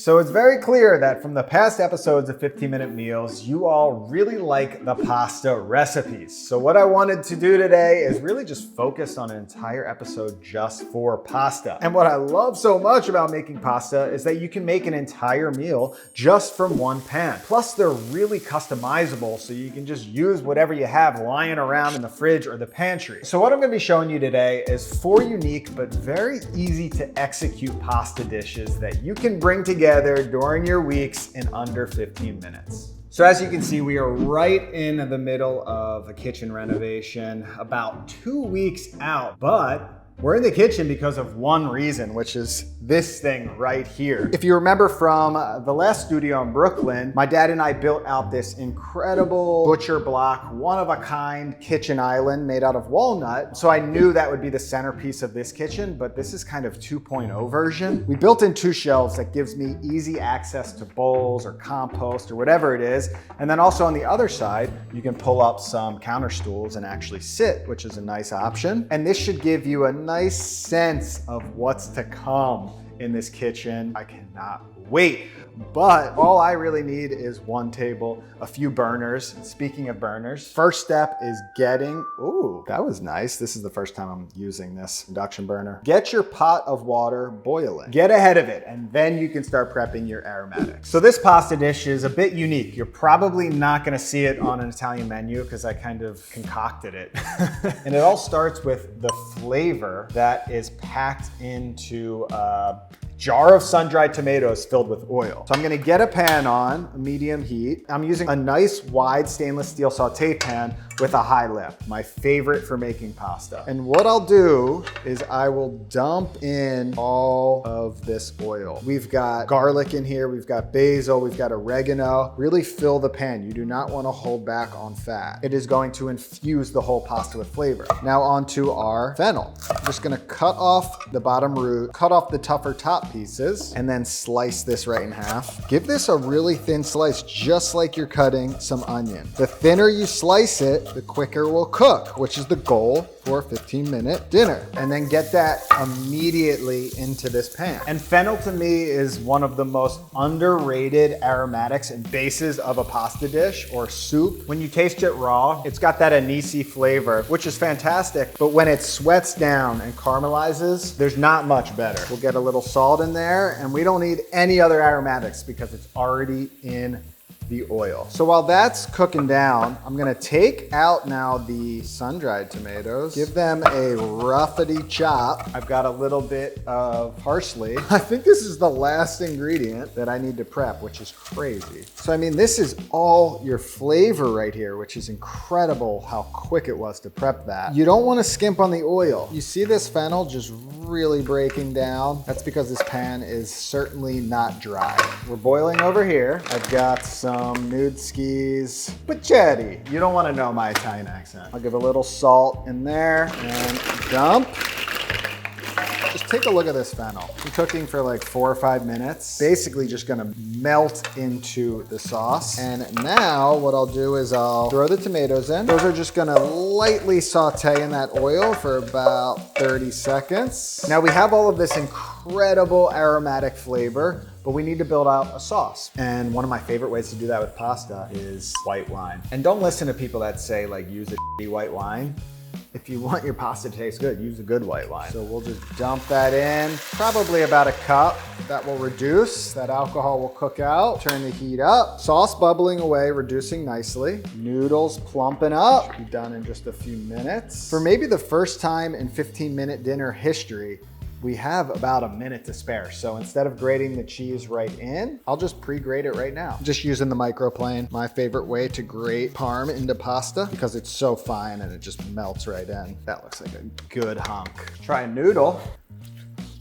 So it's very clear that from the past episodes of 15-Minute Meals, you all really like the pasta recipes. So what I wanted to do today is really just focus on an entire episode just for pasta. And what I love so much about making pasta is that you can make an entire meal just from one pan. Plus they're really customizable, so you can just use whatever you have lying around in the fridge or the pantry. So what I'm gonna be showing you today is 4 unique but very easy to execute pasta dishes that you can bring together during your weeks in under 15 minutes. So as you can see, we are right in the middle of a kitchen renovation, about 2 weeks out, but we're in the kitchen because of one reason, which is this thing right here. If you remember from the last studio in Brooklyn, my dad and I built out this incredible butcher block, one-of-a-kind kitchen island made out of walnut. So I knew that would be the centerpiece of this kitchen, but this is kind of 2.0 version. We built in 2 shelves that gives me easy access to bowls or compost or whatever it is. And then also on the other side, you can pull up some counter stools and actually sit, which is a nice option. And this should give you a nice sense of what's to come in this kitchen. I cannot wait. But all I really need is one table, a few burners. Speaking of burners, first step is getting, ooh, that was nice. This is the first time I'm using this induction burner. Get your pot of water boiling. Get ahead of it, and then you can start prepping your aromatics. So this pasta dish is a bit unique. You're probably not gonna see it on an Italian menu because I kind of concocted it. And it all starts with the flavor that is packed into a jar of sun-dried tomatoes filled with oil. So I'm gonna get a pan on, a medium heat. I'm using a nice wide stainless steel saute pan with a high lip, my favorite for making pasta. And what I'll do is I will dump in all of this oil. We've got garlic in here, we've got basil, we've got oregano. Really fill the pan. You do not wanna hold back on fat. It is going to infuse the whole pasta with flavor. Now onto our fennel. I'm just gonna cut off the bottom root, cut off the tougher top pieces, and then slice this right in half. Give this a really thin slice, just like you're cutting some onion. The thinner you slice it, the quicker we'll cook, which is the goal for a 15-minute dinner. And then get that immediately into this pan. And fennel to me is one of the most underrated aromatics and bases of a pasta dish or soup. When you taste it raw, it's got that anise flavor, which is fantastic, but when it sweats down and caramelizes, there's not much better. We'll get a little salt in there, and we don't need any other aromatics because it's already in the oil. So while that's cooking down, I'm gonna take out now the sun-dried tomatoes, give them a roughity chop. I've got a little bit of parsley. I think this is the last ingredient that I need to prep, which is crazy. So I mean, this is all your flavor right here, which is incredible how quick it was to prep that. You don't wanna skimp on the oil. You see this fennel just really breaking down? That's because this pan is certainly not dry. We're boiling over here. I've got some nude skis, pancetta. You don't want to know my Italian accent. I'll give a little salt in there and dump. Just take a look at this fennel. I'm cooking for like 4 or 5 minutes. Basically just gonna melt into the sauce. And now what I'll do is I'll throw the tomatoes in. Those are just gonna lightly saute in that oil for about 30 seconds. Now we have all of this incredible aromatic flavor, but we need to build out a sauce. And one of my favorite ways to do that with pasta is white wine. And don't listen to people that say like use a shitty white wine. If you want your pasta to taste good, use a good white wine. So we'll just dump that in, probably about a cup. That will reduce, that alcohol will cook out. Turn the heat up. Sauce bubbling away, reducing nicely. Noodles plumping up. Be done in just a few minutes. For maybe the first time in 15-minute dinner history, we have about a minute to spare. So instead of grating the cheese right in, I'll just pre-grate it right now. Just using the microplane, my favorite way to grate parm into pasta because it's so fine and it just melts right in. That looks like a good hunk. Try a noodle.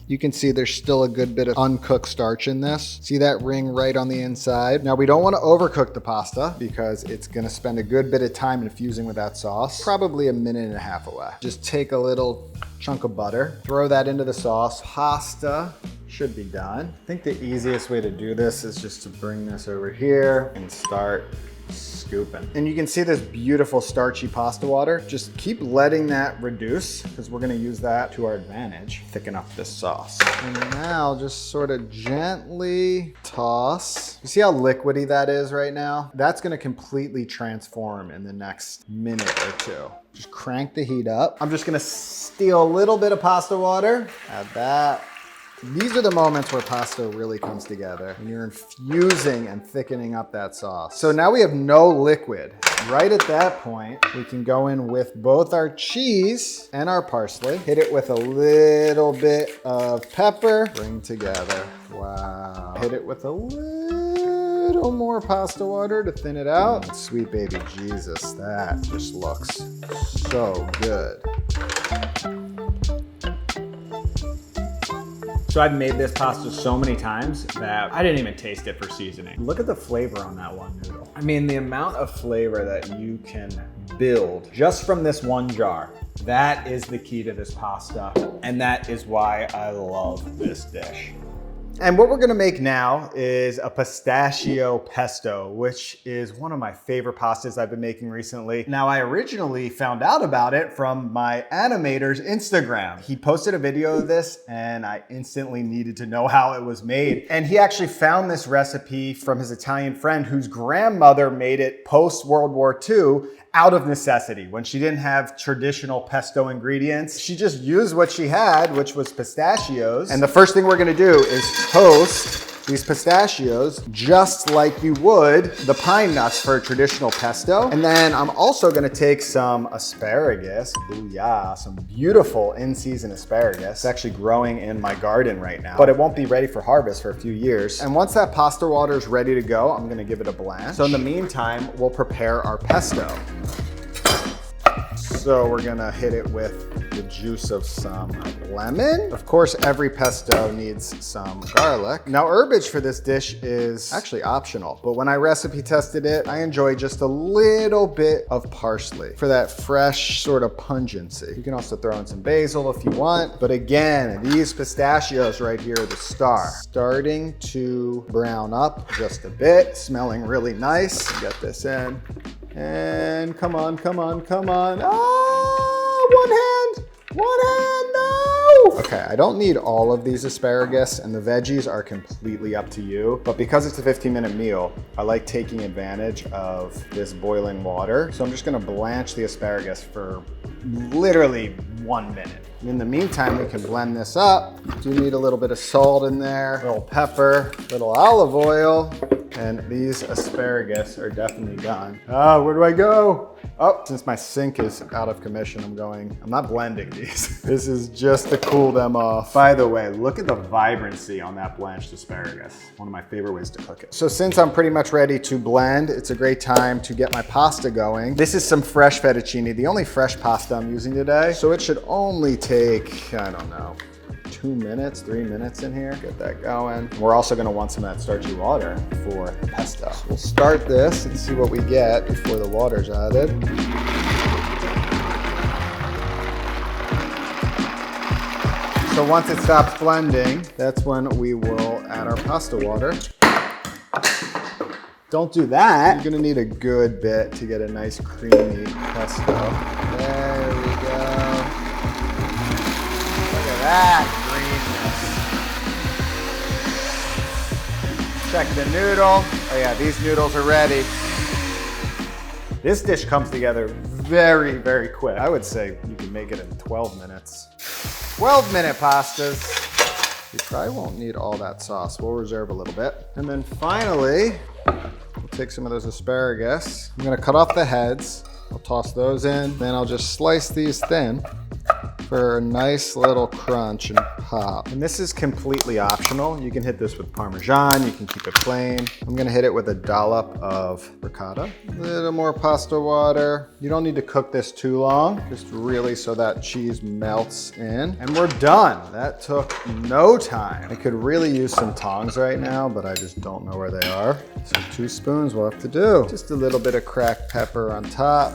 You can see there's still a good bit of uncooked starch in this. See that ring right on the inside? Now we don't want to overcook the pasta because it's gonna spend a good bit of time infusing with that sauce, probably a minute and a half away. Just take a little chunk of butter, throw that into the sauce. Pasta should be done. I think the easiest way to do this is just to bring this over here and start scooping. And you can see this beautiful starchy pasta water. Just keep letting that reduce because we're gonna use that to our advantage. Thicken up this sauce. And now just sort of gently toss. You see how liquidy that is right now? That's gonna completely transform in the next minute or two. Just crank the heat up. I'm just gonna steal a little bit of pasta water, add that. These are the moments where pasta really comes together, when you're infusing and thickening up that sauce. So now we have no liquid. Right at that point, we can go in with both our cheese and our parsley. Hit it with a little bit of pepper. Bring together. Wow. Hit it with a little more pasta water to thin it out. Sweet baby Jesus, that just looks so good. So I've made this pasta so many times that I didn't even taste it for seasoning. Look at the flavor on that one noodle. I mean, the amount of flavor that you can build just from this one jar, that is the key to this pasta. And that is why I love this dish. And what we're gonna make now is a pistachio pesto, which is one of my favorite pastas I've been making recently. Now, I originally found out about it from my animator's Instagram. He posted a video of this and I instantly needed to know how it was made. And he actually found this recipe from his Italian friend whose grandmother made it post-World War II out of necessity. When she didn't have traditional pesto ingredients, she just used what she had, which was pistachios. And the first thing we're gonna do is toast these pistachios just like you would the pine nuts for a traditional pesto. And then I'm also gonna take some asparagus. Ooh yeah, some beautiful in-season asparagus. It's actually growing in my garden right now, but it won't be ready for harvest for a few years. And once that pasta water is ready to go, I'm gonna give it a blanch. So in the meantime, we'll prepare our pesto. So we're gonna hit it with the juice of some lemon. Of course, every pesto needs some garlic. Now, herbage for this dish is actually optional, but when I recipe tested it, I enjoy just a little bit of parsley for that fresh sort of pungency. You can also throw in some basil if you want, but again, these pistachios right here are the star. Starting to brown up just a bit, smelling really nice. Get this in. And come on, come on, come on. Ah, one hand, no! Okay, I don't need all of these asparagus and the veggies are completely up to you, but because it's a 15-minute meal, I like taking advantage of this boiling water. So I'm just gonna blanch the asparagus for literally 1 minute. In the meantime, we can blend this up. Do need a little bit of salt in there, a little pepper, a little olive oil, and these asparagus are definitely done. Oh, where do I go? Oh, since my sink is out of commission, I'm not blending these. This is just to cool them off. By the way, look at the vibrancy on that blanched asparagus. One of my favorite ways to cook it. So since I'm pretty much ready to blend, it's a great time to get my pasta going. This is some fresh fettuccine, the only fresh pasta I'm using today. So it should only take, I don't know, 2 minutes, 3 minutes in here. Get that going. We're also gonna want some of that starchy water for the pesto. So we'll start this and see what we get before the water's added. So once it stops blending, that's when we will add our pasta water. Don't do that. You're gonna need a good bit to get a nice creamy pesto. There we go. Look at that. Check the noodle. Oh yeah, these noodles are ready. This dish comes together very, very quick. I would say you can make it in 12 minutes. 12-minute pastas. We probably won't need all that sauce. We'll reserve a little bit. And then finally, we'll take some of those asparagus. I'm gonna cut off the heads. I'll toss those in. Then I'll just slice these thin for a nice little crunch and pop. And this is completely optional. You can hit this with Parmesan, you can keep it plain. I'm gonna hit it with a dollop of ricotta. A little more pasta water. You don't need to cook this too long, just really so that cheese melts in. And we're done. That took no time. I could really use some tongs right now, but I just don't know where they are. So 2 spoons will have to do. Just a little bit of cracked pepper on top.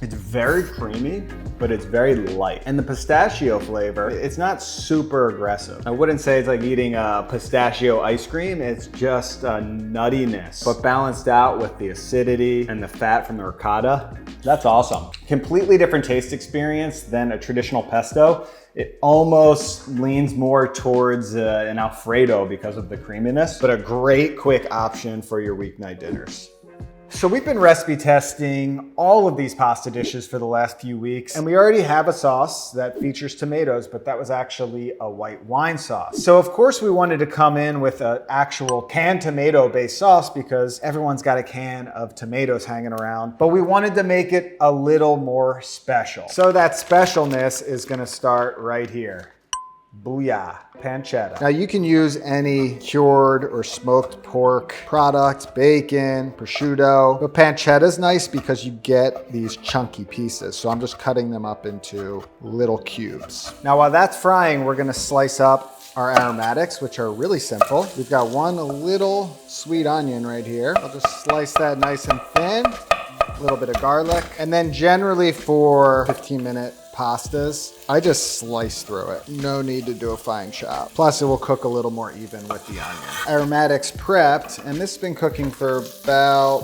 It's very creamy, but it's very light. And the pistachio flavor, it's not super aggressive. I wouldn't say it's like eating a pistachio ice cream. It's just a nuttiness, but balanced out with the acidity and the fat from the ricotta. That's awesome. Completely different taste experience than a traditional pesto. It almost leans more towards an Alfredo because of the creaminess, but a great quick option for your weeknight dinners. So we've been recipe testing all of these pasta dishes for the last few weeks, and we already have a sauce that features tomatoes, but that was actually a white wine sauce. So of course we wanted to come in with an actual canned tomato-based sauce because everyone's got a can of tomatoes hanging around, but we wanted to make it a little more special. So that specialness is gonna start right here. Booyah, pancetta. Now you can use any cured or smoked pork product, bacon, prosciutto, but pancetta is nice because you get these chunky pieces. So I'm just cutting them up into little cubes. Now while that's frying, we're gonna slice up our aromatics, which are really simple. We've got one little sweet onion right here. I'll just slice that nice and thin. A little bit of garlic. And then generally for 15-minute pastas, I just slice through it. No need to do a fine chop. Plus it will cook a little more even with the onion. Aromatics prepped, and this has been cooking for about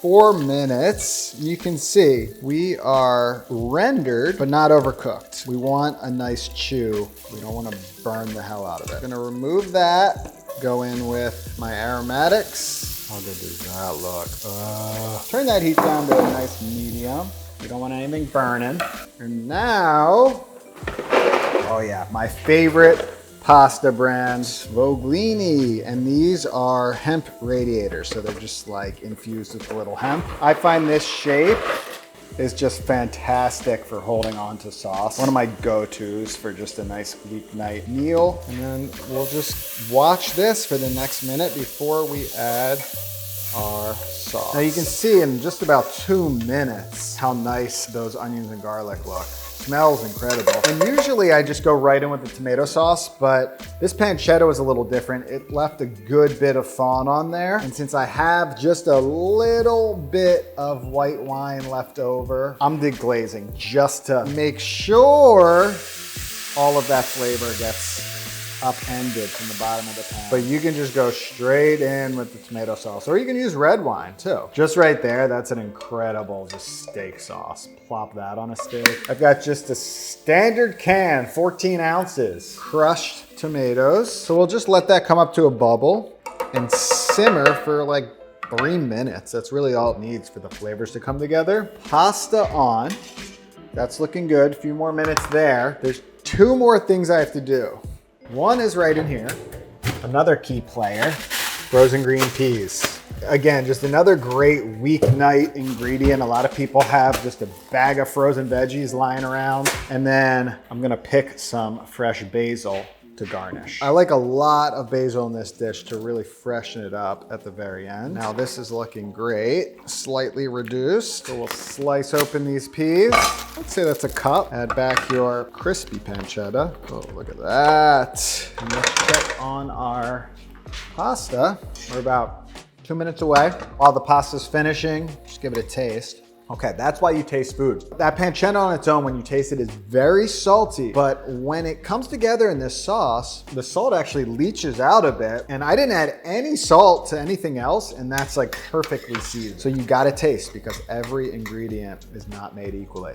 4 minutes. You can see we are rendered, but not overcooked. We want a nice chew. We don't want to burn the hell out of it. Gonna remove that, go in with my aromatics. How good does that look? Turn that heat down to a nice medium. We don't want anything burning. And now, oh yeah, my favorite pasta brand, Svoglini. And these are hemp radiators. So they're just like infused with a little hemp. I find this shape is just fantastic for holding on to sauce. One of my go-tos for just a nice weeknight meal. And then we'll just watch this for the next minute before we add our sauce. Now you can see in just about 2 minutes how nice those onions and garlic look. Smells incredible. And usually I just go right in with the tomato sauce, but this pancetta was a little different. It left a good bit of fawn on there. And since I have just a little bit of white wine left over, I'm deglazing just to make sure all of that flavor gets upended from the bottom of the pan. But you can just go straight in with the tomato sauce, or you can use red wine too. Just right there, that's an incredible just steak sauce. Plop that on a steak. I've got just a standard can, 14 ounces, crushed tomatoes. So we'll just let that come up to a bubble and simmer for like 3 minutes. That's really all it needs for the flavors to come together. Pasta on. That's looking good. A few more minutes there. There's 2 more things I have to do. One is right in here. Another key player, frozen green peas. Again, just another great weeknight ingredient. A lot of people have just a bag of frozen veggies lying around. And then I'm gonna pick some fresh basil to garnish. I like a lot of basil in this dish to really freshen it up at the very end. Now this is looking great, slightly reduced. So we'll slice open these peas. Let's say that's a cup. Add back your crispy pancetta. Oh, look at that. And let's check on our pasta. We're about 2 minutes away. While the pasta's finishing, just give it a taste. Okay, that's why you taste food. That pancetta on its own, when you taste it, is very salty, but when it comes together in this sauce, the salt actually leaches out a bit, and I didn't add any salt to anything else, and that's like perfectly seasoned. So you gotta taste, because every ingredient is not made equally.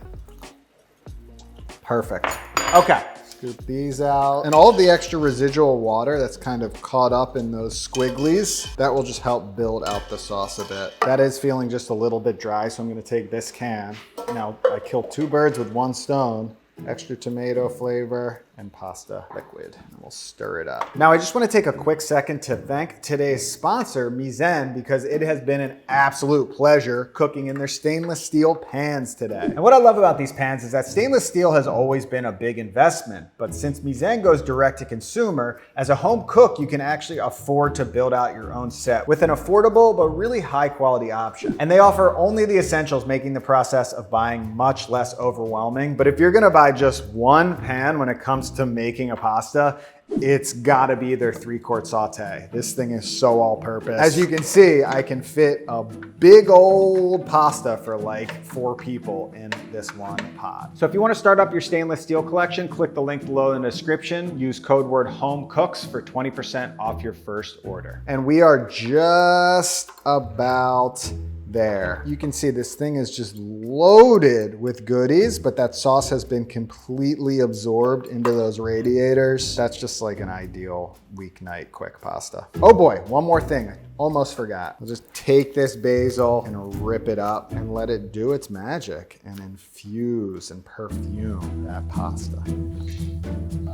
Perfect. Okay. Scoop these out. And all of the extra residual water that's kind of caught up in those squigglies, that will just help build out the sauce a bit. That is feeling just a little bit dry, so I'm gonna take this can. Now, I killed 2 birds with 1 stone. Extra tomato flavor and pasta liquid. And we'll stir it up. Now I just want to take a quick second to thank today's sponsor, Mizzen, because it has been an absolute pleasure cooking in their stainless steel pans today. And what I love about these pans is that stainless steel has always been a big investment, but since Mizzen goes direct to consumer, as a home cook, you can actually afford to build out your own set with an affordable but really high quality option. And they offer only the essentials, making the process of buying much less overwhelming. But if you're gonna buy just one pan when it comes comes to making a pasta, it's gotta be their 3-quart saute. This thing is so all-purpose. As you can see, I can fit a big old pasta for like 4 people in this one pot. So if you wanna start up your stainless steel collection, click the link below in the description. Use code word HOMECOOKS for 20% off your first order. And we are just about there. You can see this thing is just loaded with goodies, but that sauce has been completely absorbed into those radiators. That's just like an ideal weeknight quick pasta. Oh boy, one more thing. I almost forgot. I'll just take this basil and rip it up and let it do its magic and infuse and perfume that pasta.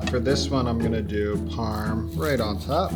For this one, I'm gonna do parm right on top.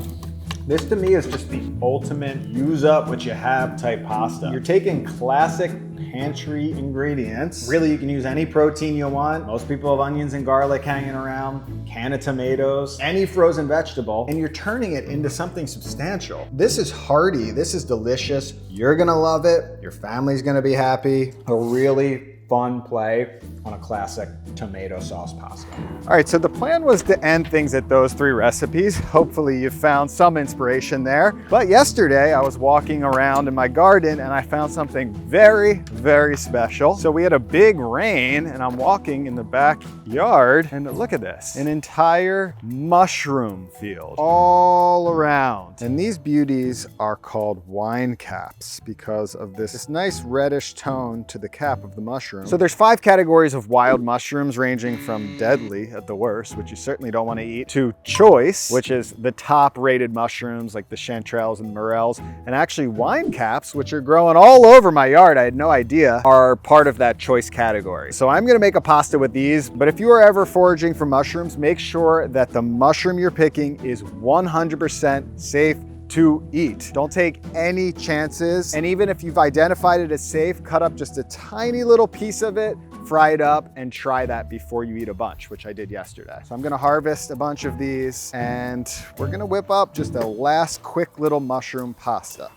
This to me is just the ultimate use up what you have type pasta. You're taking classic pantry ingredients. Really, you can use any protein you want. Most people have onions and garlic hanging around, can of tomatoes, any frozen vegetable, and you're turning it into something substantial. This is hearty, this is delicious. You're gonna love it. Your family's gonna be happy. A really fun play on a classic tomato sauce pasta. All right, so the plan was to end things at those 3 recipes. Hopefully you found some inspiration there. But yesterday I was walking around in my garden and I found something very, very special. So we had a big rain and I'm walking in the backyard and look at this, an entire mushroom field all around. And these beauties are called wine caps because of this nice reddish tone to the cap of the mushroom. So there's 5 categories of wild mushrooms ranging from deadly at the worst, which you certainly don't want to eat, to choice, which is the top rated mushrooms like the chanterelles and morels, and actually wine caps, which are growing all over my yard, I had no idea, are part of that choice category. So I'm gonna make a pasta with these, but if you are ever foraging for mushrooms, make sure that the mushroom you're picking is 100% safe to eat. Don't take any chances. And even if you've identified it as safe, cut up just a tiny little piece of it, fry it up, and try that before you eat a bunch, which I did yesterday. So I'm gonna harvest a bunch of these and we're gonna whip up just a last quick little mushroom pasta.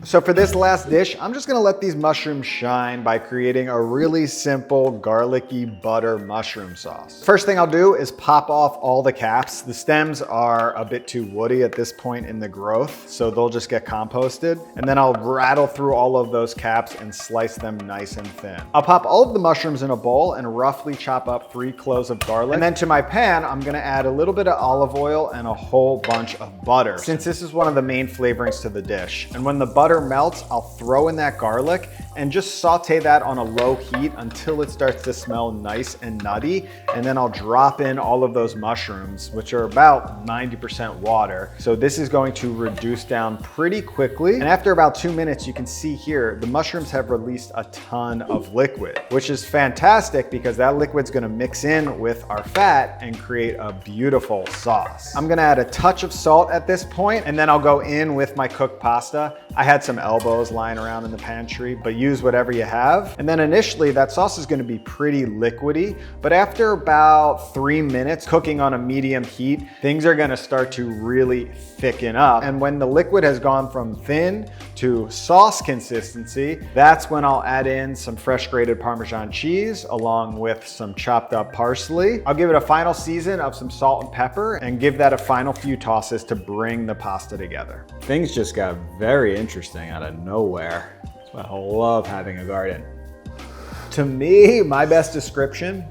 So for this last dish, I'm just gonna let these mushrooms shine by creating a really simple garlicky butter mushroom sauce. First thing I'll do is pop off all the caps. The stems are a bit too woody at this point in the growth, so they'll just get composted. And then I'll rattle through all of those caps and slice them nice and thin. I'll pop all of the mushrooms in a bowl and roughly chop up 3 cloves of garlic. And then to my pan, I'm gonna add a little bit of olive oil and a whole bunch of butter, since this is one of the main flavorings to the dish. And when the butter melts, I'll throw in that garlic and just saute that on a low heat until it starts to smell nice and nutty. And then I'll drop in all of those mushrooms, which are about 90% water. So this is going to reduce down pretty quickly. And after about 2 minutes, you can see here, the mushrooms have released a ton of liquid, which is fantastic because that liquid's gonna mix in with our fat and create a beautiful sauce. I'm gonna add a touch of salt at this point, and then I'll go in with my cooked pasta. I had some elbows lying around in the pantry, but use whatever you have. And then initially that sauce is gonna be pretty liquidy, but after about 3 minutes cooking on a medium heat, things are gonna start to really thicken up. And when the liquid has gone from thin to sauce consistency, that's when I'll add in some fresh grated Parmesan cheese along with some chopped up parsley. I'll give it a final season of some salt and pepper and give that a final few tosses to bring the pasta together. Things just got very interesting out of nowhere. That's why I love having a garden. To me, my best description,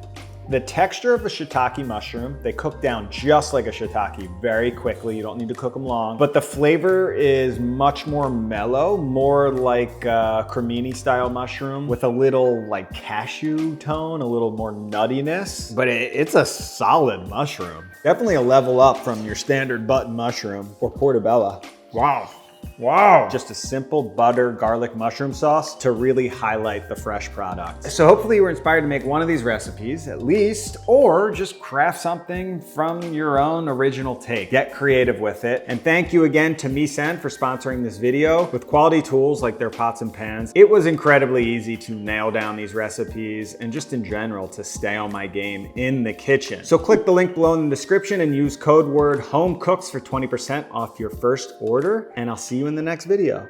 the texture of a shiitake mushroom, they cook down just like a shiitake very quickly. You don't need to cook them long, but the flavor is much more mellow, more like a cremini style mushroom with a little like cashew tone, a little more nuttiness, but it's a solid mushroom. Definitely a level up from your standard button mushroom or portobello. Wow. Wow. Just a simple butter garlic mushroom sauce to really highlight the fresh product. So hopefully you were inspired to make one of these recipes at least, or just craft something from your own original take. Get creative with it. And thank you again to Misen for sponsoring this video. With quality tools like their pots and pans, it was incredibly easy to nail down these recipes and just in general to stay on my game in the kitchen. So click the link below in the description and use code word HOMECOOKS for 20% off your first order. And I'll see you in the next video.